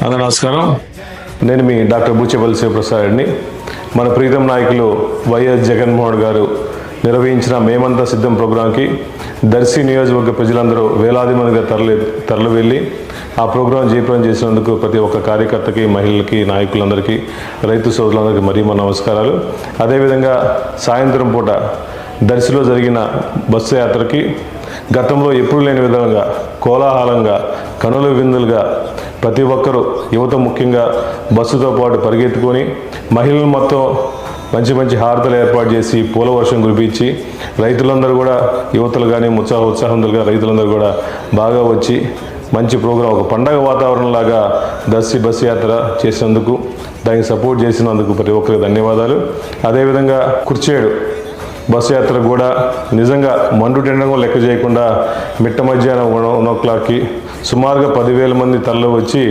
అన్న నమస్కారం. నేను మీ డాక్టర్ బూచేపల్లి శివప్రసాద్ని. మన ప్రీతం నాయకులు వైఎస్ జగన్మోహన్ గారు నిర్వహించిన మేమంతా సిద్ధం ప్రోగ్రాంకి దర్శి నియోజకవర్గ ప్రజలందరూ వేలాది మందిగా తరలి వెళ్ళి ఆ ప్రోగ్రాం జయప్రదం చేసినందుకు ప్రతి ఒక్క కార్యకర్తకి, మహిళలకి, నాయకులందరికీ, రైతు సోదరులందరికీ మరీ మా నమస్కారాలు. అదేవిధంగా సాయంత్రం పూట దర్శిలో జరిగిన బస్సు యాత్రకి గతంలో ఎప్పుడు లేని విధంగా కోలాహలంగా, కనుల విందులుగా ప్రతి ఒక్కరూ, యువత ముఖ్యంగా బస్సుతో పాటు పరిగెత్తుకొని మహిళలు మొత్తం మంచి మంచి హారతలు ఏర్పాటు చేసి పూల వర్షం కురిపించి రైతులందరూ కూడా, యువతలు కానీ ఉత్సాహంగా రైతులందరూ కూడా బాగా వచ్చి మంచి ప్రోగ్రాం, ఒక పండగ వాతావరణంలాగా దర్శి బస్సు యాత్ర చేసినందుకు, దానికి సపోర్ట్ చేసినందుకు ప్రతి ఒక్కరికి ధన్యవాదాలు. అదేవిధంగా కుర్చేడు బస్సు యాత్ర కూడా నిజంగా మండుటెండడం లెక్క చేయకుండా మిట్ట మధ్యాహ్నం 1 o'clockకి సుమారుగా 10,000 మంది తరలి వచ్చి